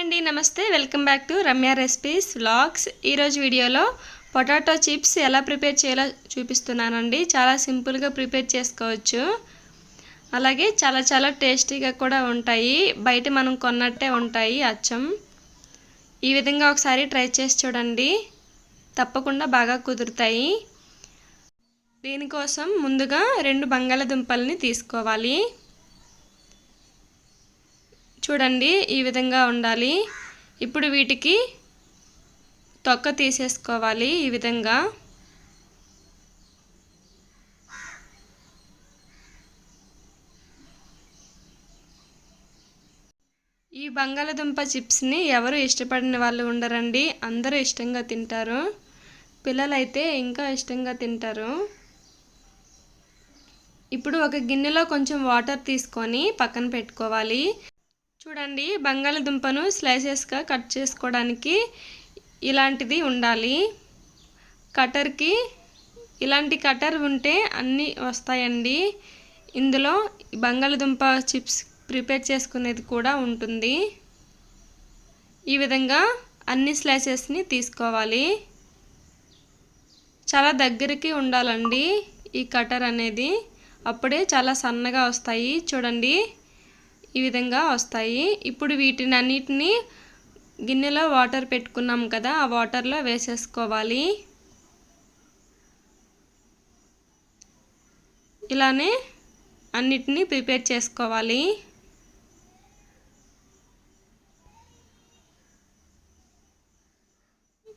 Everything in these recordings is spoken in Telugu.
అండి నమస్తే welcome back to Ramya recipes vlogs. ఈ రోజు వీడియోలో పొటాటో చిప్స్ ఎలా ప్రిపేర్ చేయాలో చూపిస్తున్నానండి। చాలా సింపుల్ గా ప్రిపేర్ చేసుకోవచ్చు, అలాగే చాలా టేస్టీగా కూడా ఉంటాయి। బయట మనం కొన్నట్టే ఉంటాయి అచ్చం। ఈ విధంగా ఒకసారి ట్రై చేసి చూడండి, తప్పకుండా బాగా కుదురుతాయి। దీని కోసం ముందుగా 2 బంగాళదుంపల్ని తీసుకోవాలి। చూడండి ఈ విధంగా ఉండాలి। ఇప్పుడు వీటికి తొక్క తీసేసుకోవాలి। ఈ విధంగా ఈ బంగాళదుంప చిప్స్ ని ఎవరు ఇష్టపడని వాళ్ళు ఉండరండి, అందరూ ఇష్టంగా తింటారు। పిల్లలైతే ఇంకా ఇష్టంగా తింటారు। ఇప్పుడు ఒక గిన్నెలో కొంచెం వాటర్ తీసుకొని పక్కన పెట్టుకోవాలి। చూడండి బంగాళదుంపను స్లైసెస్ గా కట్ చేసుకోవడానికి ఇలాంటిది ఉండాలి। కటర్ కి ఇలాంటి కటర్ ఉంటే అన్ని వస్తాయండి। ఇందులో బంగాళదుంప చిప్స్ ప్రిపేర్ చేసుకునేది కూడా ఉంటుంది। ఈ విధంగా అన్ని స్లైసెస్ ని తీసుకోవాలి। చాలా దగ్గరికి ఉండాలండి ఈ కటర్ అనేది, అప్పుడే చాలా సన్నగా వస్తాయి। చూడండి ఈ విధంగా వస్తాయి। ఇప్పుడు వీటినన్నిటిని గిన్నెలో వాటర్ పెట్టుకున్నాం కదా, ఆ వాటర్లో వేసేసుకోవాలి। ఇలానే అన్నిటిని ప్రిపేర్ చేసుకోవాలి।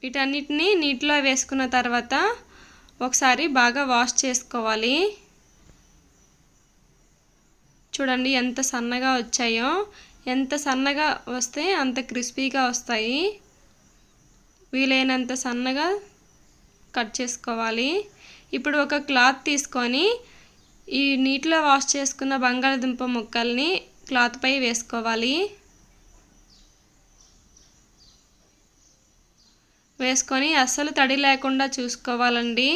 వీటన్నిటిని నీటిలో వేసుకున్న తర్వాత ఒకసారి బాగా వాష్ చేసుకోవాలి। చూడండి ఎంత సన్నగా వచ్చాయో, ఎంత సన్నగా వస్తే అంత క్రిస్పీగా వస్తాయి। వీలైనంత సన్నగా కట్ చేసుకోవాలి। ఇప్పుడు ఒక క్లాత్ తీసుకొని ఈ నీటిలో వాష్ చేసుకున్న బంగాళదుంప ముక్కల్ని క్లాత్ పై వేసుకోవాలి। వేసుకొని అస్సలు తడి లేకుండా చూసుకోవాలండి।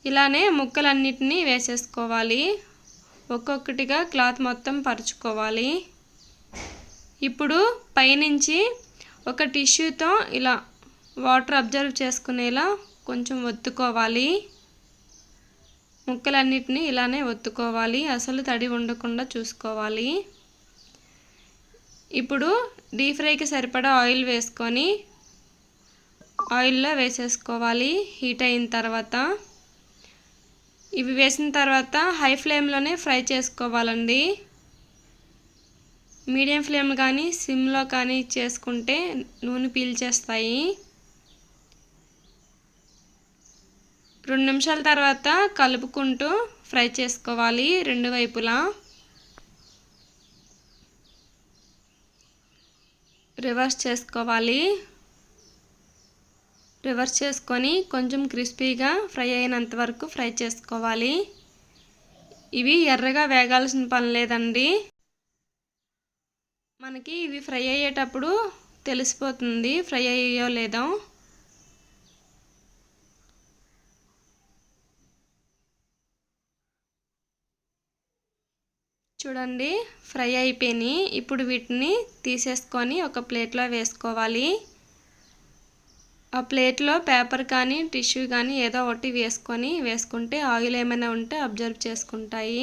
ఇలానే ముక్కలన్నిటిని వేసేసుకోవాలి, ఒక్కొక్కటిగా క్లాత్ మొత్తం పరుచుకోవాలి। ఇప్పుడు పైనుంచి ఒక టిష్యూతో ఇలా వాటర్ అబ్జర్వ్ చేసుకునేలా కొంచెం ఒత్తుకోవాలి। ముక్కలన్నిటిని ఇలానే ఒత్తుకోవాలి, అసలు తడి ఉండకుండా చూసుకోవాలి। ఇప్పుడు డీప్ ఫ్రైకి సరిపడా ఆయిల్ వేసుకొని ఆయిల్లో వేసేసుకోవాలి హీట్ అయిన తర్వాత। ఇవి వేసిన తర్వాత హై ఫ్లేమ్లోనే ఫ్రై చేసుకోవాలండి। మీడియం ఫ్లేమ్ కానీ సిమ్లో కానీ చేసుకుంటే నూనె పీల్చేస్తాయి। 2 నిమిషాల తర్వాత కలుపుకుంటూ ఫ్రై చేసుకోవాలి రెండు వైపులా। రివర్స్ చేసుకోవాలి। రివర్స్ చేసుకొని కొంచెం క్రిస్పీగా ఫ్రై అయినంత వరకు ఫ్రై చేసుకోవాలి। ఇవి ఎర్రగా వేగాల్సిన పని లేదండి, మనకి ఇవి ఫ్రై అయ్యేటప్పుడు తెలిసిపోతుంది ఫ్రై అయ్యాయో లేదో। చూడండి ఫ్రై అయిపోయినాయి। ఇప్పుడు వీటిని తీసేసుకొని ఒక ప్లేట్లో వేసుకోవాలి। ఆ ప్లేట్లో పేపర్ కానీ టిష్యూ కానీ ఏదో ఒకటి వేసుకుంటే ఆయిల్ ఏమైనా ఉంటే అబ్జర్వ్ చేసుకుంటాయి।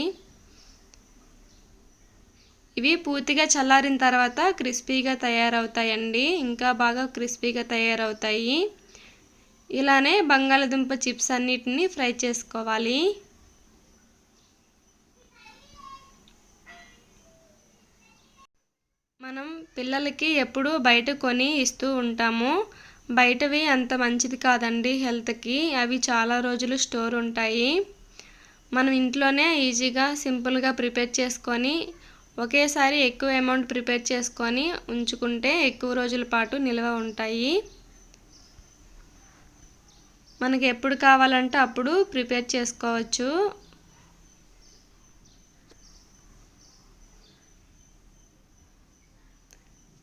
ఇవి పూర్తిగా చల్లారిన తర్వాత క్రిస్పీగా తయారవుతాయండి, ఇంకా బాగా క్రిస్పీగా తయారవుతాయి। ఇలానే బంగాళదుంప చిప్స్ అన్నిటిని ఫ్రై చేసుకోవాలి। మనం పిల్లలకి ఎప్పుడూ బయట కొని ఇస్తూ ఉంటాము, బయటవి అంత మంచిది కాదండి హెల్త్కి, అవి చాలా రోజులు స్టోర్ ఉంటాయి। మనం ఇంట్లోనే ఈజీగా సింపుల్గా ప్రిపేర్ చేసుకొని ఒకేసారి ఎక్కువ అమౌంట్ ప్రిపేర్ చేసుకొని ఉంచుకుంటే ఎక్కువ రోజుల పాటు నిల్వ ఉంటాయి। మనకి ఎప్పుడు కావాలంటే అప్పుడు ప్రిపేర్ చేసుకోవచ్చు।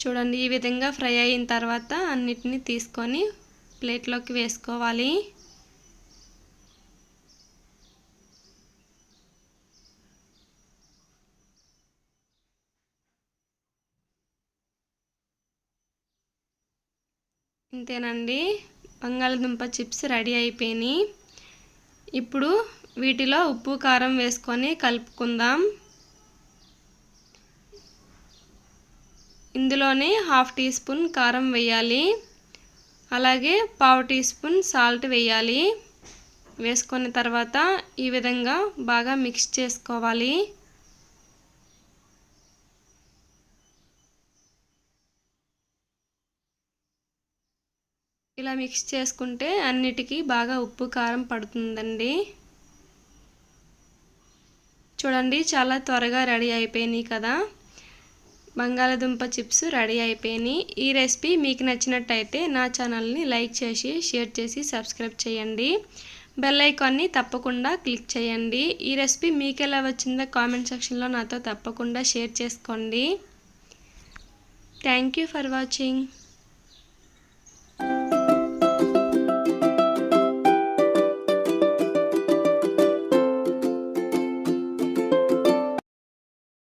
చూడండి ఈ విధంగా ఫ్రై అయిన తర్వాత అన్నిటిని తీసుకొని ప్లేట్లోకి వేసుకోవాలి। అంతేనండి, బంగాళదుంప చిప్స్ రెడీ అయిపోయినాయి. ఇప్పుడు వీటిలో ఉప్పు కారం వేసుకొని కలుపుకుందాం. ఇందులోనే 1/2 టీ స్పూన్ కారం వేయాలి, అలాగే 1/4 టీ స్పూన్ సాల్ట్ వేయాలి. వేసుకున్న తర్వాత ఈ విధంగా బాగా మిక్స్ చేసుకోవాలి. ఇలా మిక్స్ చేసుకుంటే అన్నిటికీ బాగా ఉప్పు కారం పడుతుందండి. చూడండి, చాలా త్వరగా రెడీ అయిపోయినాయి కదా. బంగాళదుంప చిప్స్ రెడీ అయిపోయినాయి. ఈ రెసిపీ మీకు నచ్చినట్టయితే నా ఛానల్ని లైక్ చేసి, షేర్ చేసి, సబ్స్క్రైబ్ చేయండి. బెల్ ఐకాన్ని తప్పకుండా క్లిక్ చేయండి. ఈ రెసిపీ మీకు ఎలా వచ్చిందో కామెంట్ సెక్షన్లో నాతో తప్పకుండా షేర్ చేసుకోండి. Thank you for watching.